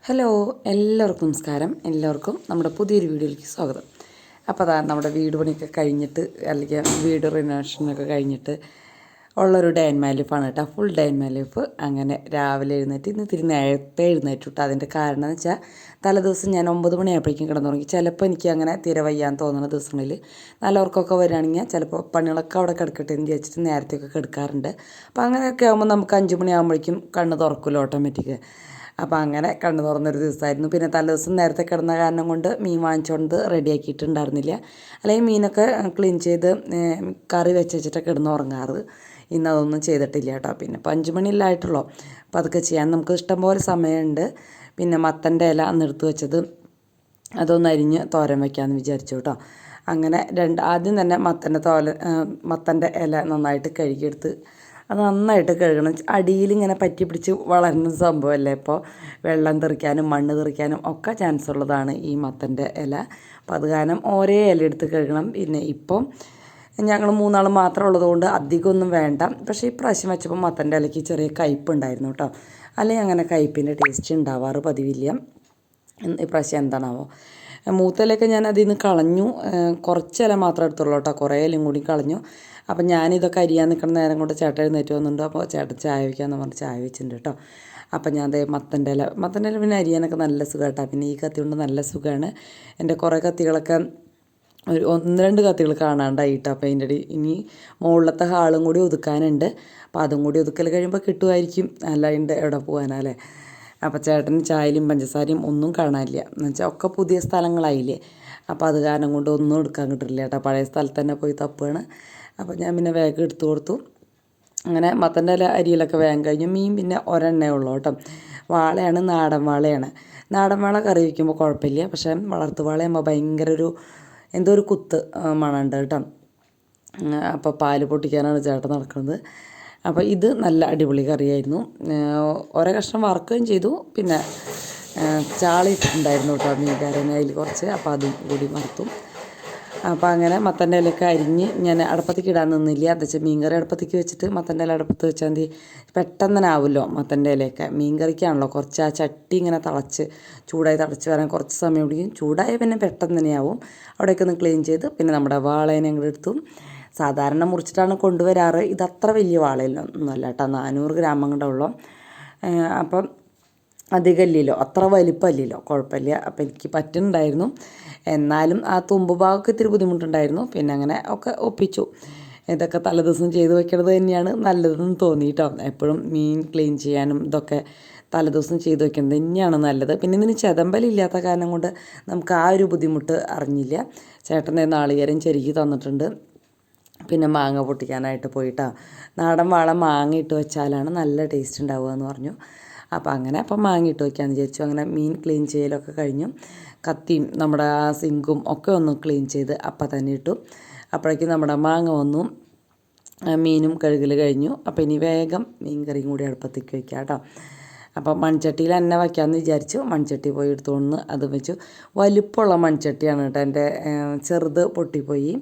Hello, എല്ലാവർക്കും നമസ്കാരം. എല്ലാവർക്കും നമ്മുടെ പുതിയൊരു വീഡിയോയിലേക്ക് സ്വാഗതം. അപ്പോൾ അതാ നമ്മുടെ വീട് പണിയൊക്കെ കഴിഞ്ഞിട്ട്, അല്ലെങ്കിൽ വീട് റിനോവേഷനൊക്കെ കഴിഞ്ഞിട്ട് ഉള്ളൊരു ഡേ ആൻഡ് മൈ ലൈഫാണ് കേട്ടോ. Full day and my life. അങ്ങനെ രാവിലെ എഴുന്നേറ്റ് ഇന്ന് ഇത്തിരി നേരത്തെ എഴുന്നേറ്റ് കേട്ടോ. അതിൻ്റെ കാരണം എന്ന് വെച്ചാൽ തലേദിവസം ഞാൻ 9 മണിയായപ്പോഴേക്കും കിടന്നുറങ്ങി. ചിലപ്പോൾ എനിക്ക് അങ്ങനെ തീരെ വയ്യാന്ന് തോന്നുന്ന ദിവസങ്ങളിൽ നല്ല ഉറക്കമൊക്കെ വരികയാണെങ്കിൽ ചിലപ്പോൾ പണികളൊക്കെ അവിടെ കിടക്കട്ടെ എന്ന് വിചാരിച്ചിട്ട് നേരത്തെയൊക്കെ കിടക്കാറുണ്ട്. അപ്പോൾ അങ്ങനെയൊക്കെ ആകുമ്പോൾ നമുക്ക് 5 മണിയാകുമ്പോഴേക്കും കണ്ണ് തുറക്കുമല്ലോ ഓട്ടോമാറ്റിക്. അപ്പോൾ അങ്ങനെ കണ്ണു തുറന്നൊരു ദിവസമായിരുന്നു. പിന്നെ തലേദിവസം നേരത്തെ കിടന്ന കാരണം കൊണ്ട് മീൻ വാങ്ങിച്ചുകൊണ്ട് റെഡിയാക്കിയിട്ടുണ്ടായിരുന്നില്ല. അല്ലെങ്കിൽ മീനൊക്കെ ക്ലീൻ ചെയ്ത് കറി വെച്ചിട്ടൊക്കെ കിടന്ന് ഉറങ്ങാറ്. ഇന്ന് അതൊന്നും ചെയ്തിട്ടില്ല കേട്ടോ. പിന്നെ ഇപ്പോൾ 5 മണിയിലായിട്ടുള്ളൂ. അപ്പോൾ അതൊക്കെ ചെയ്യാൻ നമുക്ക് ഇഷ്ടംപോലെ സമയമുണ്ട്. പിന്നെ മത്തൻ്റെ ഇല അന്നെടുത്ത് വെച്ചത് അതൊന്ന് അരിഞ്ഞ് തോരൻ വയ്ക്കാമെന്ന് വിചാരിച്ചു കേട്ടോ. അങ്ങനെ ആദ്യം തന്നെ മത്തൻ്റെ ഇല നന്നായിട്ട് കഴുകിയെടുത്ത് അത് നന്നായിട്ട് കഴുകണം. അടിയിലിങ്ങനെ പറ്റി പിടിച്ച് വളരുന്ന സംഭവമല്ലേ. ഇപ്പോൾ വെള്ളം തെറിക്കാനും മണ്ണ് തെറിക്കാനും ഒക്കെ ചാൻസ് ഉള്ളതാണ് ഈ മത്തൻ്റെ ഇല. അപ്പോൾ അത് കാരണം ഓരോ ഇല എടുത്ത് കഴുകണം. പിന്നെ ഇപ്പം ഞങ്ങൾ 3 ആൾ മാത്രം ഉള്ളതുകൊണ്ട് അധികമൊന്നും വേണ്ട. പക്ഷേ ഈ പ്രാവശ്യം വെച്ചപ്പോൾ മത്തൻ്റെ ഇലയ്ക്ക് ചെറിയ കയ്പ്പ് ഉണ്ടായിരുന്നു കേട്ടോ. അല്ലെങ്കിൽ അങ്ങനെ കയ്പ്പിൻ്റെ ടേസ്റ്റ് ഉണ്ടാവാറ് പതിവില്ല. ഇപ്രാവശ്യം എന്താണാവോ. മൂത്തയിലൊക്കെ ഞാൻ അതിൽ നിന്ന് കളഞ്ഞു. കുറച്ച് ഇല മാത്രമേ എടുത്തുള്ളൂ കേട്ടോ. കുറേ ഇലയും കൂടി കളഞ്ഞു. അപ്പം ഞാനിതൊക്കെ അരിയാൻ നിൽക്കുന്ന നേരം കൊണ്ട് ചേട്ടൻ എഴുന്നേറ്റ് വന്നിട്ടുണ്ട്. അപ്പോൾ ചേട്ടൻ ചായ വയ്ക്കാമെന്ന് പറഞ്ഞ് ചായ വെച്ചിട്ടുണ്ട് കേട്ടോ. അപ്പം ഞാൻ അതേ മത്തൻ്റെ ഇല പിന്നെ അരിയാനൊക്കെ നല്ല സുഖം കേട്ടോ. പിന്നെ ഈ കത്തി കൊണ്ട് നല്ല സുഖമാണ്. എൻ്റെ കുറേ കത്തികളൊക്കെ ഒരു 1-2 കത്തികൾ കാണാണ്ടായിട്ടോ. അപ്പോൾ അതിൻ്റെ ഇനി മുകളിലത്തെ ഹാളും കൂടി ഒതുക്കാനുണ്ട്. അപ്പോൾ അതും കൂടി ഒതുക്കൽ കഴിയുമ്പോൾ കിട്ടുമായിരിക്കും. അല്ല അതിൻ്റെ എവിടെ പോകാനല്ലേ. അപ്പോൾ ചേട്ടന് ചായയിലും പഞ്ചസാരയും ഒന്നും കാണാനില്ല. എന്ന് വെച്ചാൽ ഒക്കെ പുതിയ സ്ഥലങ്ങളായില്ലേ. അപ്പോൾ അത് കാരണം കൊണ്ട് ഒന്നും എടുക്കാൻ കിട്ടില്ല കേട്ടോ. പഴയ സ്ഥലത്ത് തന്നെ പോയി തപ്പുകയാണ്. അപ്പോൾ ഞാൻ പിന്നെ വേഗം എടുത്തു കൊടുത്തു. അങ്ങനെ മത്തൻ്റെ അരിയിലൊക്കെ വേഗം കഴിഞ്ഞു. മീൻ പിന്നെ ഒരെണ്ണേ ഉള്ളൂ കേട്ടോ. വാളയാണ്, നാടൻ വാളയാണ്. നാടൻ വാള കറി വയ്ക്കുമ്പോൾ കുഴപ്പമില്ല. പക്ഷേ വളർത്തു വാളയാകുമ്പോൾ ഭയങ്കര എന്തോ ഒരു കുത്ത് മണമുണ്ട് കേട്ടോ. അപ്പോൾ പാല് പൊട്ടിക്കാനാണ് ചേട്ടൻ നടക്കുന്നത്. അപ്പോൾ ഇത് നല്ല അടിപൊളി കറിയായിരുന്നു. ഓരോ കഷ്ണം വറുക്കുകയും ചെയ്തു. പിന്നെ ചാള ഇട്ടിട്ടുണ്ടായിരുന്നു കേട്ടോ മീൻകാരൻ അതിൽ കുറച്ച്. അപ്പോൾ അതും കൂടി വറുത്തു. അപ്പോൾ അങ്ങനെ മത്തൻ്റെ ഇലയൊക്കെ അരിഞ്ഞ് ഞാൻ അടുപ്പത്തേക്ക് ഇടാൻ നിന്നില്ല. എന്താ വെച്ചാൽ മീൻകറി അടുപ്പത്തേക്ക് വെച്ചിട്ട് മത്തൻ്റെ ഇല അടുപ്പത്ത് വെച്ചാൽ മതി. പെട്ടെന്ന് തന്നെ ആവുമല്ലോ മത്തൻ്റെ ഇലയൊക്കെ. മീൻകറിക്കാണല്ലോ കുറച്ച് ആ ചട്ടി ഇങ്ങനെ ചൂടായി തിളച്ച് വരാൻ കുറച്ച് സമയം പിടിക്കും. ചൂടായ പിന്നെ പെട്ടെന്ന് തന്നെ ആവും. അവിടെയൊക്കെ ഒന്ന് ക്ലീൻ ചെയ്ത് പിന്നെ നമ്മുടെ വാളേനെ അങ്ങോട്ട് എടുത്തു. സാധാരണ മുറിച്ചിട്ടാണ് കൊണ്ടുവരാറ്. ഇതത്ര വലിയ വാളയിലൊന്നുമല്ല കേട്ടോ. 400 ഗ്രാം അങ്ങോട്ടേ ഉള്ളൂ. അപ്പം അധികമില്ലല്ലോ, അത്ര വലിപ്പമില്ലല്ലോ, കുഴപ്പമില്ല. അപ്പോൾ എനിക്ക് പറ്റുന്നുണ്ടായിരുന്നു. എന്നാലും ആ തുമ്പ് ഭാഗമൊക്കെ ഇത്തിരി ബുദ്ധിമുട്ടുണ്ടായിരുന്നു. പിന്നെ അങ്ങനെ ഒക്കെ ഒപ്പിച്ചു. ഇതൊക്കെ തലേദിവസം ചെയ്ത് വെക്കുന്നത് തന്നെയാണ് നല്ലതെന്ന് തോന്നി കേട്ടോ. എപ്പോഴും മീൻ ക്ലീൻ ചെയ്യാനും ഇതൊക്കെ തലേദിവസം ചെയ്ത് വെക്കുന്നത് തന്നെയാണ് നല്ലത്. പിന്നെ ഇതിന് ചെതമ്പലില്ലാത്ത കാരണം കൊണ്ട് നമുക്ക് ആ ഒരു ബുദ്ധിമുട്ട് അറിഞ്ഞില്ല. ചേട്ടൻ്റെ നാളികേരം ചെരുക്കി തന്നിട്ടുണ്ട്. പിന്നെ മാങ്ങ പൊട്ടിക്കാനായിട്ട് പോയിട്ടാ. നാടൻ വാള മാങ്ങ ഇട്ട് വെച്ചാലാണ് നല്ല ടേസ്റ്റ് ഉണ്ടാവുക എന്ന് പറഞ്ഞു. അപ്പോൾ അങ്ങനെ അപ്പം മാങ്ങ ഇട്ട് വയ്ക്കാമെന്ന് വിചാരിച്ചു. അങ്ങനെ മീൻ ക്ലീൻ ചെയ്യലൊക്കെ കഴിഞ്ഞു. കത്തിയും നമ്മുടെ ആ സിങ്കും ഒക്കെ ഒന്ന് ക്ലീൻ ചെയ്ത് അപ്പം തന്നെ ഇട്ടു. അപ്പോഴേക്കും നമ്മുടെ മാങ്ങ വന്നു. മീനും കഴുകൽ കഴിഞ്ഞു. അപ്പോൾ ഇനി വേഗം മീൻ കറിയും കൂടി അടുപ്പത്തേക്ക് വയ്ക്കാം കേട്ടോ. അപ്പോൾ മൺചട്ടിയിൽ തന്നെ വയ്ക്കാമെന്ന് വിചാരിച്ചു. മൺചട്ടി പോയി എടുത്തുകൊണ്ട് അത് വെച്ചു. വലിപ്പമുള്ള മൺചട്ടിയാണ് കേട്ടോ. എൻ്റെ ചെറുത് പൊട്ടിപ്പോയി.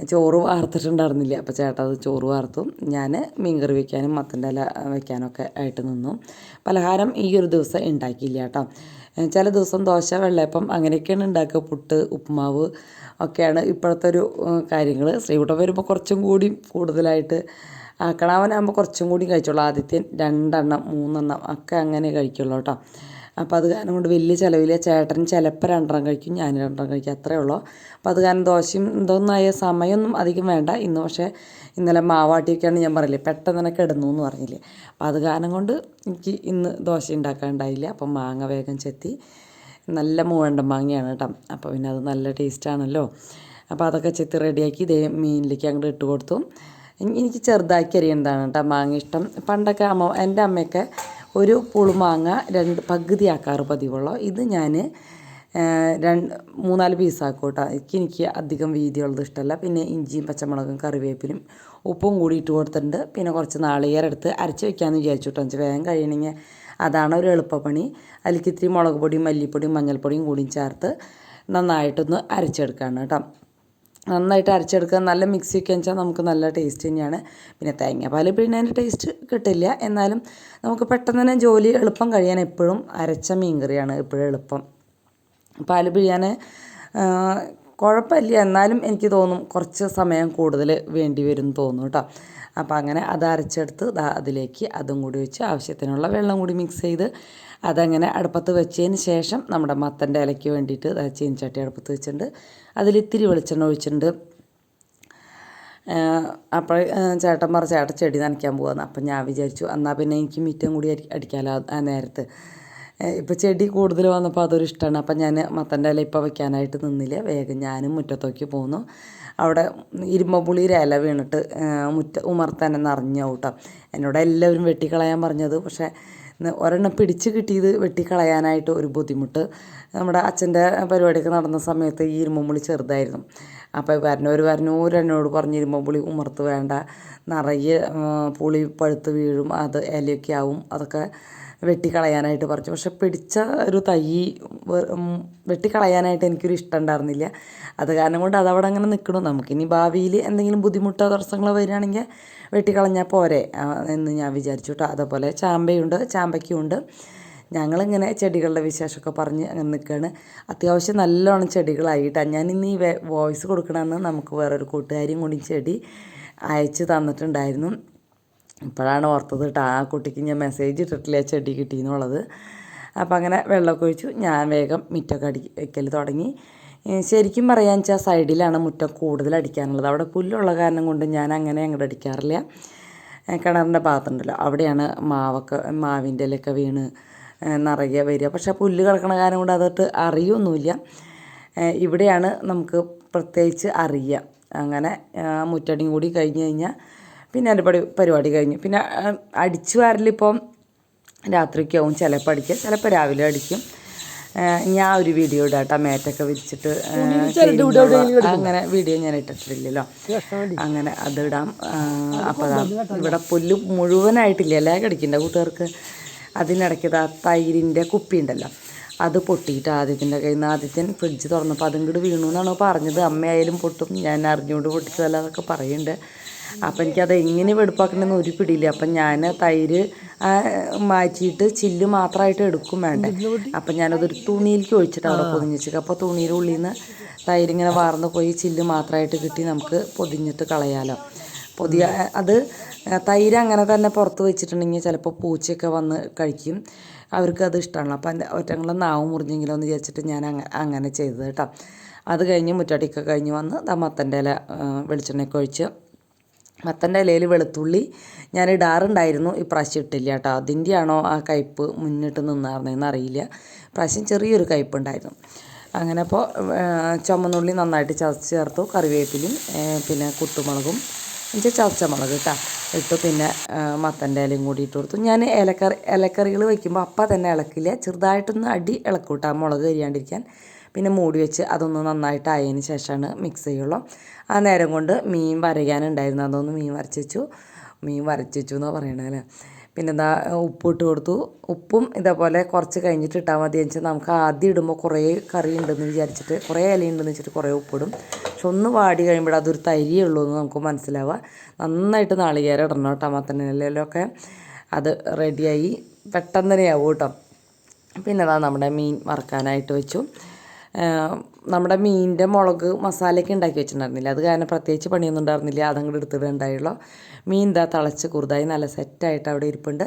ചോറ് വാർത്തിട്ടുണ്ടായിരുന്നില്ല. അപ്പോൾ ചേട്ടാ അത് ചോറ് വാർത്തു. ഞാൻ മീൻകറി വയ്ക്കാനും മത്തൻ്റെ ഇല വയ്ക്കാനൊക്കെ ആയിട്ട് നിന്നു. പലഹാരം ഈ ഒരു ദിവസം ഉണ്ടാക്കിയില്ല കേട്ടോ. ചില ദിവസം ദോശ, വെള്ളയപ്പം അങ്ങനെയൊക്കെയാണ് ഉണ്ടാക്കുക. പുട്ട്, ഉപ്പുമാവ് ഒക്കെയാണ് ഇപ്പോഴത്തെ ഒരു കാര്യങ്ങൾ. ശ്രീകുട്ടൻ വരുമ്പോൾ കുറച്ചും കൂടി കൂടുതലായിട്ട് ആക്കണവനാകുമ്പോൾ കുറച്ചും കൂടി കഴിച്ചോളൂ. ആദ്യത്തെ 2 എണ്ണം 3 എണ്ണം ഒക്കെ അങ്ങനെ കഴിക്കുള്ളൂ കേട്ടോ. അപ്പോൾ അത് കാരണം കൊണ്ട് വലിയ ചിലവില്ല. ചേട്ടൻ ചിലപ്പോൾ 2 എണ്ണം കഴിക്കും, ഞാൻ 2 എണ്ണം കഴിക്കും, അത്രയേ ഉള്ളൂ. അപ്പോൾ അത് കാരണം ദോശയും ഇതൊന്നും ആയ സമയമൊന്നും അധികം വേണ്ട. ഇന്ന് പക്ഷേ ഇന്നലെ മാവാട്ടിയൊക്കെയാണ് ഞാൻ പറയില്ലേ, പെട്ടെന്ന് തന്നെ കിടന്നു എന്ന് പറഞ്ഞില്ലേ. അപ്പോൾ അത് കാരണം കൊണ്ട് എനിക്ക് ഇന്ന് ദോശ ഉണ്ടാക്കാനുണ്ടായില്ല. അപ്പം മാങ്ങ വേഗം ചെത്തി. നല്ല മൂവണ്ട മാങ്ങയാണ് കേട്ടോ. അപ്പോൾ പിന്നെ അത് നല്ല ടേസ്റ്റാണല്ലോ. അപ്പോൾ അതൊക്കെ ചെത്തി റെഡിയാക്കി ഇതേ മീനിലേക്ക് അങ്ങോട്ട് ഇട്ട് കൊടുത്തു. എനിക്ക് ചെറുതാക്കി അരിയുന്നതാണ് കേട്ടോ മാങ്ങ ഇഷ്ടം. പണ്ടൊക്കെ എൻ്റെ അമ്മയൊക്കെ ഒരു പുളുമാങ്ങ 2 പകുതിയാക്കാറ് പതിവുള്ളൂ. ഇത് ഞാൻ 3-4 പീസാക്കും കേട്ടോ. എനിക്ക് അധികം വീതിയുള്ളത് ഇഷ്ടമല്ല. പിന്നെ ഇഞ്ചിയും പച്ചമുളകും കറിവേപ്പിലും ഉപ്പും കൂടി ഇട്ട് കൊടുത്തിട്ടുണ്ട്. പിന്നെ കുറച്ച് നാളികേരം എടുത്ത് അരച്ച് വയ്ക്കാമെന്ന് വിചാരിച്ചു കേട്ടോ. വേഗം കഴിയണമെങ്കിൽ അതാണ് ഒരു എളുപ്പപ്പണി. അതിലേക്ക് ഇത്തിരി മുളക് പൊടിയും മല്ലിപ്പൊടിയും മഞ്ഞൾപ്പൊടിയും കൂടിയും ചേർത്ത് നന്നായിട്ടൊന്ന് അരച്ചെടുക്കുകയാണ് കേട്ടോ. നന്നായിട്ട് അരച്ചെടുക്കുക. നല്ല മിക്സി ഒക്കെ വെച്ചാൽ നമുക്ക് നല്ല ടേസ്റ്റ് തന്നെയാണ്. പിന്നെ തേങ്ങാപ്പാൽ പിഴിഞ്ഞതിൻ്റെ ടേസ്റ്റ് കിട്ടില്ല. എന്നാലും നമുക്ക് പെട്ടെന്ന് തന്നെ ജോലി എളുപ്പം കഴിയാൻ എപ്പോഴും അരച്ച മീൻ കറിയാണ് എപ്പോഴും എളുപ്പം. പാൽ പിഴിയാൻ കുഴപ്പമില്ല, എന്നാലും എനിക്ക് തോന്നും കുറച്ച് സമയം കൂടുതൽ വേണ്ടി വരും എന്ന് തോന്നും കേട്ടോ. അപ്പോൾ അങ്ങനെ അത് അരച്ചെടുത്ത് അതിലേക്ക് അതും കൂടി വെച്ച് ആവശ്യത്തിനുള്ള വെള്ളം കൂടി മിക്സ് ചെയ്ത് അതങ്ങനെ അടുപ്പത്ത് വെച്ചതിന് ശേഷം നമ്മുടെ മത്തൻ്റെ ഇലയ്ക്ക് വേണ്ടിയിട്ട് ചീനിച്ചട്ടി അടുപ്പത്ത് വെച്ചിട്ടുണ്ട്. അതിലിത്തിരി വെളിച്ചെണ്ണ ഒഴിച്ചിട്ടുണ്ട്. അപ്പോൾ ചേട്ടൻ ചെടി നനയ്ക്കാൻ പോകുന്നു. അപ്പം ഞാൻ വിചാരിച്ചു എന്നാൽ പിന്നെ എനിക്ക് മിറ്റം കൂടി അടിക്കാമല്ലോ ആ നേരത്ത്. ഇപ്പോൾ ചെടി കൂടുതൽ വന്നപ്പോൾ അതൊരു ഇഷ്ടമാണ്. അപ്പം ഞാൻ മത്തൻ്റെ ഇല ഇപ്പോൾ വയ്ക്കാനായിട്ട് നിന്നില്ല, വേഗം ഞാനും മുറ്റത്തേക്ക് പോന്നു. അവിടെ ഇരുമ്പുളിയുടെ ഇല വീണിട്ട് ഉമർത്തന്നെ നിറഞ്ഞു കേട്ടോ. എന്നോട് എല്ലാവരും വെട്ടിക്കളയാൻ പറഞ്ഞത്, പക്ഷേ ഒരെണ്ണം പിടിച്ച് കിട്ടിയത് വെട്ടിക്കളയാനായിട്ട് ഒരു ബുദ്ധിമുട്ട്. നമ്മുടെ അച്ഛൻ്റെ പരിപാടിയൊക്കെ നടന്ന സമയത്ത് ഈ ഇരുമ്പുളി ചെറുതായിരുന്നു. അപ്പോൾ എന്നോട് പറഞ്ഞ് ഇരുമ്പുളി ഉമർത്ത് വേണ്ട, നിറയെ പുളി പഴുത്ത് വീഴും, അത് ഇലയൊക്കെ ആവും, അതൊക്കെ വെട്ടിക്കളയാനായിട്ട് പറഞ്ഞു. പക്ഷെ പിടിച്ച ഒരു തൈ വെട്ടിക്കളയാനായിട്ട് എനിക്കൊരു ഇഷ്ടം ഉണ്ടായിരുന്നില്ല. അത് കാരണം കൊണ്ട് അതവിടെ അങ്ങനെ നിൽക്കണം. നമുക്കിനി ഭാവിയിൽ എന്തെങ്കിലും ബുദ്ധിമുട്ടോ തടസ്സങ്ങളോ വരികയാണെങ്കിൽ വെട്ടിക്കളഞ്ഞാൽ പോരെ എന്ന് ഞാൻ വിചാരിച്ചു കേട്ടോ. അതേപോലെ ചാമ്പയ്ക്കുണ്ട്. ഞങ്ങളിങ്ങനെ ചെടികളുടെ വിശേഷമൊക്കെ പറഞ്ഞ് അങ്ങനെ നിൽക്കുകയാണ്. അത്യാവശ്യം നല്ലോണം ചെടികളായിട്ടാണ്. ഞാനിന്ന് ഈ വോയിസ് കൊടുക്കണമെന്ന് നമുക്ക് വേറൊരു കൂട്ടുകാരിയും കൂടി ചെടി അയച്ച് തന്നിട്ടുണ്ടായിരുന്നു. ഇപ്പോഴാണ് ഓർത്തത് കേട്ടോ, ആ കുട്ടിക്ക് ഞാൻ മെസ്സേജ് ഇട്ടിട്ടില്ല ചെടി കിട്ടിയെന്നുള്ളത്. അപ്പോൾ അങ്ങനെ വെള്ളമൊക്കെ ഒഴിച്ചു. ഞാൻ വേഗം മുറ്റമൊക്കെ വയ്ക്കൽ തുടങ്ങി. ശരിക്കും പറയാന്ന് വെച്ചാൽ സൈഡിലാണ് മുറ്റം കൂടുതൽ അടിക്കാനുള്ളത്. അവിടെ പുല്ലുള്ള കാരണം കൊണ്ട് ഞാൻ അങ്ങനെ അങ്ങോട്ട് അടിക്കാറില്ല. കിണറിൻ്റെ ഭാഗത്തുണ്ടല്ലോ, അവിടെയാണ് മാവിൻ്റെ ഇലയൊക്കെ വീണ് നിറയെ വരിക. പക്ഷേ പുല്ല് കിടക്കണ കാരണം കൊണ്ട് അതൊട്ട് അറിയൊന്നുമില്ല. ഇവിടെയാണ് നമുക്ക് പ്രത്യേകിച്ച് അറിയുക. അങ്ങനെ മുറ്റടിയും കൂടി കഴിഞ്ഞ് കഴിഞ്ഞാൽ പിന്നെ എൻ്റെ പരിപാടി കഴിഞ്ഞു. പിന്നെ അടിച്ചു വാരലിപ്പം രാത്രിക്കാവും ചിലപ്പോൾ അടിക്കുക, ചിലപ്പോൾ രാവിലെ അടിക്കും. ഞാൻ ഒരു വീഡിയോ ഇടാം കേട്ടോ, മേറ്റൊക്കെ വിരിച്ചിട്ട് അങ്ങനെ വീഡിയോ ഞാൻ ഇട്ടിട്ടില്ലല്ലോ, അങ്ങനെ അതിടാം. അപ്പോൾ ഇവിടെ പുല്ല് മുഴുവനായിട്ടില്ല, എല്ലാം കടിക്കണ്ട കൂട്ടുകാർക്ക്. അതിനിടയ്ക്ക് തൈരിൻ്റെ കുപ്പി ഉണ്ടല്ലോ, അത് പൊട്ടിയിട്ട് ആദ്യത്തിൻ്റെ കയ്യിൽ നിന്ന് ആദ്യത്തെ ഫ്രിഡ്ജ് തുറന്നപ്പോൾ അതും കൂടി വീണു എന്നാണ് പറഞ്ഞത്. അമ്മയായാലും പൊട്ടും, ഞാൻ അറിഞ്ഞുകൊണ്ട് പൊട്ടിച്ചതല്ല എന്നൊക്കെ പറയുന്നുണ്ട്. അപ്പം എനിക്കത് എങ്ങനെ വെടുപ്പാക്കണമെന്ന് ഒരു പിടിയില്ല. അപ്പം ഞാൻ തൈര് മാറ്റിയിട്ട് ചില്ല് മാത്രമായിട്ട് എടുക്കും വേണ്ടേ. അപ്പം ഞാനതൊരു തുണിയിലേക്ക് ഒഴിച്ചിട്ട് അവിടെ പൊതിഞ്ഞിട്ട്, അപ്പോൾ തുണിയുടെ ഉള്ളിൽ നിന്ന് തൈരിങ്ങനെ വാർന്ന് പോയി ചില്ല് മാത്രമായിട്ട് കിട്ടി നമുക്ക് പൊതിഞ്ഞിട്ട് കളയാമല്ലോ. അത് തൈര് അങ്ങനെ തന്നെ പുറത്ത് വെച്ചിട്ടുണ്ടെങ്കിൽ ചിലപ്പോൾ പൂച്ചയൊക്കെ വന്ന് കഴിക്കും, അവർക്കത് ഇഷ്ടമാണല്ലോ. അപ്പം ഒറ്റങ്ങളെ നാവ് മുറിഞ്ഞെങ്കിലോ എന്ന് വിചാരിച്ചിട്ട് ഞാൻ അങ്ങനെ ചെയ്തത് കേട്ടോ. അത് കഴിഞ്ഞ് മുറ്റടിയൊക്കെ കഴിഞ്ഞ് വന്ന് മത്തൻ്റെ ഇല വെളിച്ചെണ്ണയൊക്കെ ഒഴിച്ച്, മത്തൻ്റെ ഇലയിൽ വെളുത്തുള്ളി ഞാൻ ഇടാറുണ്ടായിരുന്നു, ഇപ്രാവശ്യം ഇട്ടില്ല കേട്ടോ. അതിൻ്റെയാണോ ആ കയ്പ്പ് മുന്നിട്ട് നിന്നായിരുന്നെന്ന് അറിയില്ല. പ്രാവശ്യം ചെറിയൊരു കയ്പ്പുണ്ടായിരുന്നു. അങ്ങനെ അപ്പോൾ ചുമന്നുള്ളി നന്നായിട്ട് ചതച്ച് ചേർത്തു, കറിവേപ്പിലും പിന്നെ കുത്തുമുളകും ചതച്ച മുളക് കേട്ടോ ഇട്ടു. പിന്നെ മത്തൻ്റെ ഇലയും കൂടി ഇട്ട് കൊടുത്തു. ഞാൻ ഇലക്കറികൾ വയ്ക്കുമ്പോൾ അപ്പം തന്നെ ഇളക്കില്ല, ചെറുതായിട്ടൊന്ന് അടി ഇളക്കും കേട്ടോ, മുളക് കരിയാണ്ടിരിക്കാൻ. പിന്നെ മൂടി വെച്ച് അതൊന്ന് നന്നായിട്ട് ആയതിന് ശേഷമാണ് മിക്സ് ചെയ്യുള്ളൂ. ആ നേരം കൊണ്ട് മീൻ വരയ്ക്കാനുണ്ടായിരുന്നു, അതൊന്ന് മീൻ വരച്ച് വെച്ചു എന്ന് പറയണല്ലേ. പിന്നെ എന്താ ഉപ്പിട്ട് കൊടുത്തു. ഉപ്പും ഇതേപോലെ കുറച്ച് കഴിഞ്ഞിട്ട് ഇട്ടാൽ മതി എന്ന് വെച്ചാൽ നമുക്ക് ആദ്യം ഇടുമ്പോൾ കുറേ കറി ഉണ്ടെന്ന് വിചാരിച്ചിട്ട്, കുറേ ഇലയുണ്ടെന്ന് വെച്ചിട്ട് കുറേ ഉപ്പിടും. പക്ഷെ ഒന്ന് വാടി കഴിയുമ്പോൾ അതൊരു തരിയേ ഉള്ളൂ എന്ന് നമുക്ക് മനസ്സിലാവുക. നന്നായിട്ട് നാളികേരം ഇടണം കേട്ടോ, മത്തനിലയിലൊക്കെ. അത് റെഡിയായി പെട്ടെന്ന് തന്നെ ആവും കേട്ടോ. പിന്നെ അതാ നമ്മുടെ മീൻ വറുക്കാനായിട്ട് വെച്ചു. നമ്മുടെ മീനിൻ്റെ മുളക് മസാലയൊക്കെ ഉണ്ടാക്കി വെച്ചിട്ടുണ്ടായിരുന്നില്ല, അത് കാരണം പ്രത്യേകിച്ച് പണിയൊന്നും ഉണ്ടായിരുന്നില്ല, അതങ്ങോട്ട് എടുത്തിട്ടുണ്ടായുള്ളൂ. മീൻ ഇതാ തിളച്ച് കുറുതായി നല്ല സെറ്റായിട്ട് അവിടെ ഇരിപ്പുണ്ട്.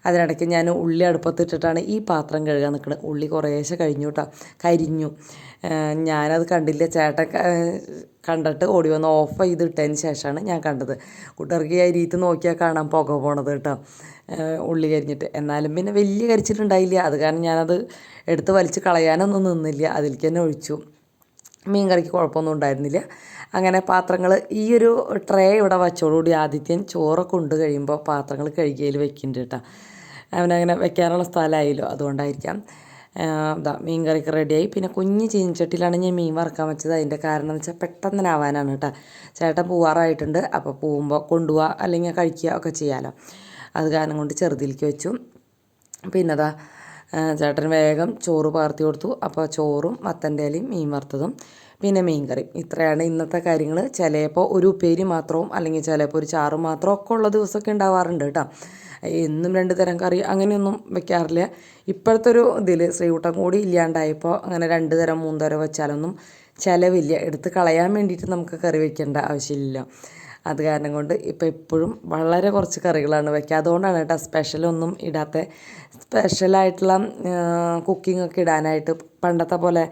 അതിനിടയ്ക്ക് ഞാൻ ഉള്ളി അടുപ്പത്തിട്ടിട്ടാണ് ഈ പാത്രം കഴുകാൻ നിൽക്കുന്നത്. ഉള്ളി കുറേശ്ശെ കരിഞ്ഞു. ഞാനത് കണ്ടില്ല, ചേട്ടൻ കണ്ടിട്ട് ഓടി വന്ന് ഓഫ് ചെയ്തിട്ടതിന് ശേഷമാണ് ഞാൻ കണ്ടത്. കൂട്ടുകാർക്ക് ഈ അരിയത്ത് നോക്കിയാൽ കാണാൻ പുക പോണത് കേട്ടോ, ഉള്ളി കരിഞ്ഞിട്ട്. എന്നാലും പിന്നെ വലിയ കരിച്ചിട്ടുണ്ടായില്ല, അത് കാരണം ഞാനത് എടുത്ത് വലിച്ച് കളയാനൊന്നും നിന്നില്ല, അതിലേക്ക് തന്നെ ഒഴിച്ചു. മീൻ കറിക്ക് കുഴപ്പമൊന്നും ഉണ്ടായിരുന്നില്ല. അങ്ങനെ പാത്രങ്ങൾ ഈ ഒരു ട്രേ ഇവിടെ വച്ചോടുകൂടി ആദിത്യൻ ചോറൊക്കെ കൊണ്ട് കഴിയുമ്പോൾ പാത്രങ്ങൾ കഴുകിയതിൽ വെക്കുന്നുണ്ട് കേട്ടോ. അവനങ്ങനെ വെക്കാനുള്ള സ്ഥലമായല്ലോ, അതുകൊണ്ടായിരിക്കാം. മീൻ കറിക്ക് റെഡിയായി. പിന്നെ കുഞ്ഞ് ചീനിച്ചട്ടിയിലാണ് ഞാൻ മീൻ വറുക്കാൻ വെച്ചത്. അതിൻ്റെ കാരണം എന്ന് വെച്ചാൽ പെട്ടെന്ന് തന്നെ ആവാനാണ് കേട്ടോ. ചേട്ടൻ പോവാറായിട്ടുണ്ട്, അപ്പോൾ പോകുമ്പോൾ കൊണ്ടുപോവുക അല്ലെങ്കിൽ കഴിക്കുക ഒക്കെ ചെയ്യാമല്ലോ, അത് കാരണം കൊണ്ട് ചെറുതിലേക്ക് വെച്ചു. പിന്നെ ചേട്ടന് വേഗം ചോറ് പകർത്തി കൊടുത്തു. അപ്പോൾ ചോറും മത്തൻ്റെ ഇലയും മീൻ വറുത്തതും പിന്നെ മീൻകറി. ഇത്രയാണ് ഇന്നത്തെ കാര്യങ്ങൾ. ചിലപ്പോൾ ഒരു ഉപ്പേരി മാത്രവും അല്ലെങ്കിൽ ചിലപ്പോൾ ഒരു ചാറ് മാത്രം ഒക്കെ ഉള്ള ദിവസമൊക്കെ ഉണ്ടാവാറുണ്ട് കേട്ടോ. എന്നും 2 തരം കറി അങ്ങനെയൊന്നും വെക്കാറില്ല. ഇപ്പോഴത്തെ ഒരു ഇതിൽ ശ്രീകുട്ടൻ കൂടി ഇല്ലാണ്ടായപ്പോൾ അങ്ങനെ 2 തരം 3 തരം വെച്ചാലൊന്നും ചിലവില്ല. എടുത്ത് കളയാൻ വേണ്ടിയിട്ട് നമുക്ക് കറി വയ്ക്കേണ്ട ആവശ്യമില്ല. അത് കാരണം കൊണ്ട് ഇപ്പോൾ എപ്പോഴും വളരെ കുറച്ച് കറികളാണ് വയ്ക്കുക. അതുകൊണ്ടാണ് കേട്ടോ സ്പെഷ്യലൊന്നും ഇടാത്ത. സ്പെഷ്യലായിട്ടുള്ള കുക്കിംഗ് ഒക്കെ ഇടാനായിട്ട് പണ്ടത്തെ പോലെ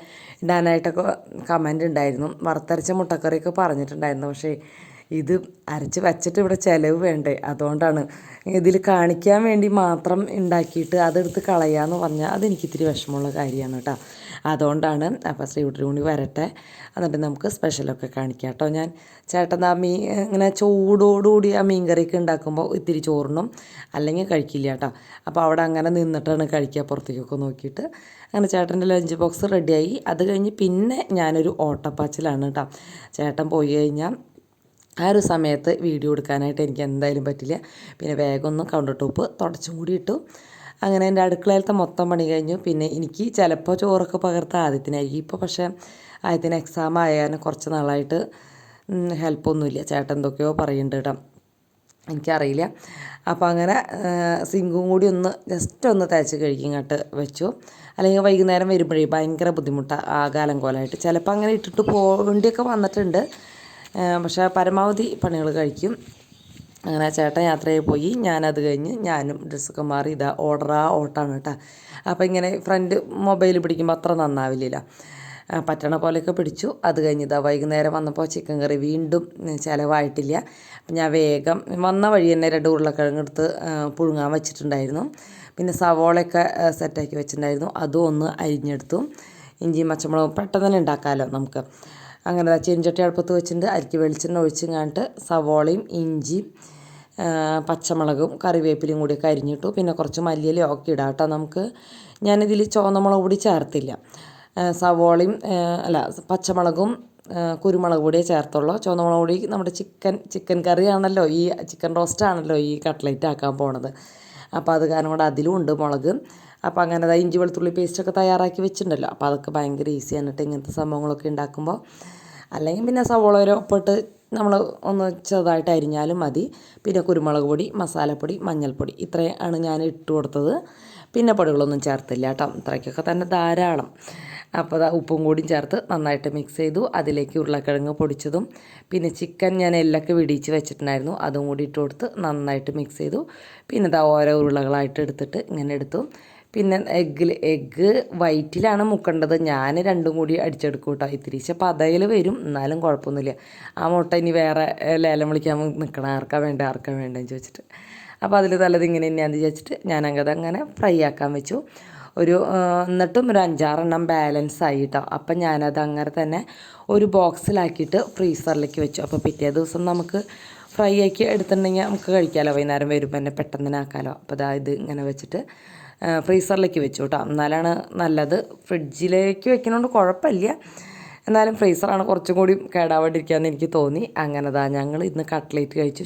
ഇടാനായിട്ടൊക്കെ കമൻ്റ് ഉണ്ടായിരുന്നു. വറുത്തരച്ച മുട്ടക്കറിയൊക്കെ പറഞ്ഞിട്ടുണ്ടായിരുന്നു. പക്ഷേ ഇത് അരച്ച് വച്ചിട്ട് ഇവിടെ ചിലവ് വേണ്ടേ, അതുകൊണ്ടാണ് ഇതിൽ കാണിക്കാൻ വേണ്ടി മാത്രം ഉണ്ടാക്കിയിട്ട് അതെടുത്ത് കളയാമെന്ന് പറഞ്ഞാൽ അതെനിക്കിത്തിരി വിഷമമുള്ള കാര്യമാണ് കേട്ടോ. അതുകൊണ്ടാണ്. അപ്പോൾ ശ്രീകുട്ടി കൂടി വരട്ടെ, എന്നിട്ട് നമുക്ക് സ്പെഷ്യലൊക്കെ കാണിക്കാം കേട്ടോ. ഞാൻ ചേട്ടൻ ആ ഇങ്ങനെ ചൂടോടുകൂടി ആ മീൻ കറിയൊക്കെ ഉണ്ടാക്കുമ്പോൾ ഇത്തിരി ചോറിനും അല്ലെങ്കിൽ കഴിക്കില്ല കേട്ടോ. അപ്പോൾ അവിടെ അങ്ങനെ നിന്നിട്ടാണ് കഴിക്കുക, പുറത്തേക്കൊക്കെ നോക്കിയിട്ട്. അങ്ങനെ ചേട്ടൻ്റെ ലഞ്ച് ബോക്സ് റെഡിയായി. അത് കഴിഞ്ഞ് പിന്നെ ഞാനൊരു ഓട്ടപ്പാച്ചിലാണ് കേട്ടോ. ചേട്ടൻ പോയി കഴിഞ്ഞാൽ ആ ഒരു സമയത്ത് വീഡിയോ എടുക്കാനായിട്ട് എനിക്ക് എന്തായാലും പറ്റില്ല. പിന്നെ വേഗം ഒന്ന് കൗണ്ടർ ടോപ്പ് തുടച്ചും കൂടി ഇട്ടു. അങ്ങനെ എൻ്റെ അടുക്കളയിലത്തെ മൊത്തം പണി കഴിഞ്ഞു. പിന്നെ എനിക്ക് ചിലപ്പോൾ ചോറൊക്കെ പകർത്താൻ ആദ്യത്തിനായിരിക്കും. ഇപ്പോൾ പക്ഷേ ആദ്യത്തിന് എക്സാം ആയാലും കുറച്ച് നാളായിട്ട് ഹെൽപ്പൊന്നുമില്ല. ചേട്ടൻ എന്തൊക്കെയോ പറയുന്നുണ്ട് കേട്ടോ, എനിക്കറിയില്ല. അപ്പോൾ അങ്ങനെ സിങ്കും കൂടി ഒന്ന് ജസ്റ്റ് ഒന്ന് തേച്ച് കഴുകിങ്ങോട്ട് വെച്ചു. അല്ലെങ്കിൽ വൈകുന്നേരം വരുമ്പോഴേ ഭയങ്കര ബുദ്ധിമുട്ടാണ് ആകാലം കോലമായിട്ട്. ചിലപ്പോൾ അങ്ങനെ ഇട്ടിട്ട് പോകേണ്ടിയൊക്കെ വന്നിട്ടുണ്ട്. പക്ഷേ പരമാവധി പണികൾ കഴിക്കും. അങ്ങനെ ചേട്ടൻ യാത്രയിൽ പോയി. ഞാനത് കഴിഞ്ഞ് ഞാനും ഡ്രസ്സൊക്കെ മാറി ഇതാ ഓട്ടാണ് കേട്ടോ. അപ്പോൾ ഇങ്ങനെ ഫ്രണ്ട് മൊബൈൽ പിടിക്കുമ്പോൾ അത്ര നന്നാവില്ല. പറ്റണ പോലെയൊക്കെ പിടിച്ചു. അത് കഴിഞ്ഞ് ഇതാ വൈകുന്നേരം വന്നപ്പോൾ ചിക്കൻ കറി വീണ്ടും ചിലവായിട്ടില്ല. അപ്പം ഞാൻ വേഗം വന്ന വഴി തന്നെ 2 ഉരുളക്കിഴങ്ങെടുത്ത് പുഴുങ്ങാൻ വെച്ചിട്ടുണ്ടായിരുന്നു. പിന്നെ സവോളയൊക്കെ സെറ്റാക്കി വെച്ചിട്ടുണ്ടായിരുന്നു, അതും ഒന്ന് അരിഞ്ഞെടുത്തു. ഇഞ്ചിയും പച്ചമുളകും പെട്ടെന്ന് തന്നെ ഉണ്ടാക്കാമല്ലോ നമുക്ക്. അങ്ങനെ ചീനച്ചട്ടി അടുപ്പത്ത് വെച്ചിട്ട് അരിക്ക് വെളിച്ചെണ്ണ ഒഴിച്ചിങ്ങാണ്ട് സവോളയും ഇഞ്ചിയും പച്ചമുളകും കറിവേപ്പിലയും കൂടിയൊക്കെ അരിഞ്ഞിട്ടു. പിന്നെ കുറച്ച് മല്ലിയിലയും ഒക്കെ ഇടാം കേട്ടോ നമുക്ക്. ഞാനിതിൽ ചുവന്ന മുളക് പൊടി ചേർത്തില്ല. സവോളയും പച്ചമുളകും കുരുമുളക് പൊടിയേ ചേർത്തുള്ളൂ. ചുവന്ന മുളക് പൊടി നമ്മുടെ ചിക്കൻ കറിയാണല്ലോ, ഈ ചിക്കൻ റോസ്റ്റാണല്ലോ ഈ കട്ട്ലേറ്റ് ആക്കാൻ പോണത്. അപ്പോൾ അത് കാരണം കൊണ്ട് അതിലും ഉണ്ട് മുളക്. അപ്പോൾ അങ്ങനെ ഇഞ്ചി വെളുത്തുള്ളി പേസ്റ്റൊക്കെ തയ്യാറാക്കി വെച്ചിട്ടുണ്ടല്ലോ. അപ്പോൾ അതൊക്കെ ഭയങ്കര ഈസിയാണ് കേട്ടോ ഇങ്ങനത്തെ സംഭവങ്ങളൊക്കെ ഉണ്ടാക്കുമ്പോൾ. അല്ലെങ്കിൽ പിന്നെ സവോള ഒപ്പിട്ട് നമ്മൾ ഒന്ന് ചെറുതായിട്ട് അരിഞ്ഞാലും മതി. പിന്നെ കുരുമുളക് പൊടി, മസാലപ്പൊടി, മഞ്ഞൾപ്പൊടി ഇത്രയാണ് ഞാൻ ഇട്ട് കൊടുത്തത്. പിന്നെ പൊടികളൊന്നും ചേർത്തില്ല കേട്ടോ. ഇത്രയ്ക്കൊക്കെ തന്നെ ധാരാളം. അപ്പോൾ ഉപ്പും കൂടിയും ചേർത്ത് നന്നായിട്ട് മിക്സ് ചെയ്തു. അതിലേക്ക് ഉരുളക്കിഴങ്ങ് പൊടിച്ചതും പിന്നെ ചിക്കൻ ഞാൻ എല്ലൊക്കെ വിടിയിച്ച് വെച്ചിട്ടുണ്ടായിരുന്നു, അതും കൂടി ഇട്ട് കൊടുത്ത് നന്നായിട്ട് മിക്സ് ചെയ്തു. പിന്നെ ഓരോ ഉരുളകളായിട്ട് എടുത്തിട്ട് ഇങ്ങനെ എടുത്തു. പിന്നെ എഗ്ഗ് വൈറ്റിലാണ് മുക്കേണ്ടത്. ഞാൻ 2ഉം കൂടി അടിച്ചെടുക്കും കേട്ടോ. ഇത്തിരിച്ച പതയിൽ വരും, എന്നാലും കുഴപ്പമൊന്നുമില്ല. ആ മുട്ട ഇനി വേറെ ലേലം വിളിക്കാൻ നിൽക്കണം, ആർക്കാ വേണ്ടതെന്ന് ചോദിച്ചിട്ട്. അപ്പോൾ അതിൽ നല്ലത് ഇങ്ങനെ തന്നെയാണെന്ന് വിചാരിച്ചിട്ട് അങ്ങനെ ഫ്രൈ ആക്കാൻ വെച്ചു. എന്നിട്ടും ഒരു 5-6 എണ്ണം ബാലൻസ് ആയി കേട്ടോ. അപ്പം ഞാനത് അങ്ങനെ തന്നെ ഒരു ബോക്സിലാക്കിയിട്ട് ഫ്രീസറിലേക്ക് വെച്ചു. അപ്പോൾ പിറ്റേ ദിവസം നമുക്ക് ഫ്രൈ ആക്കി എടുത്തിട്ടുണ്ടെങ്കിൽ നമുക്ക് കഴിക്കാമല്ലോ, വൈകുന്നേരം വരുമ്പോൾ തന്നെ പെട്ടെന്ന് തന്നെ ആക്കാമല്ലോ. അപ്പോൾ ഇത് ഇങ്ങനെ വെച്ചിട്ട് ഫ്രീസറിലേക്ക് വെച്ചു കേട്ടോ. എന്നാലാണ് നല്ലത്. ഫ്രിഡ്ജിലേക്ക് വെക്കുന്നതുകൊണ്ട് കുഴപ്പമില്ല, എന്നാലും ഫ്രീസറാണ് കുറച്ചും കൂടി കേടാവാണ്ടിരിക്കുകയെന്ന് എനിക്ക് തോന്നി. അങ്ങനെ ഞങ്ങൾ ഇന്ന് കട്ട്ലേറ്റ് കഴിച്ചു.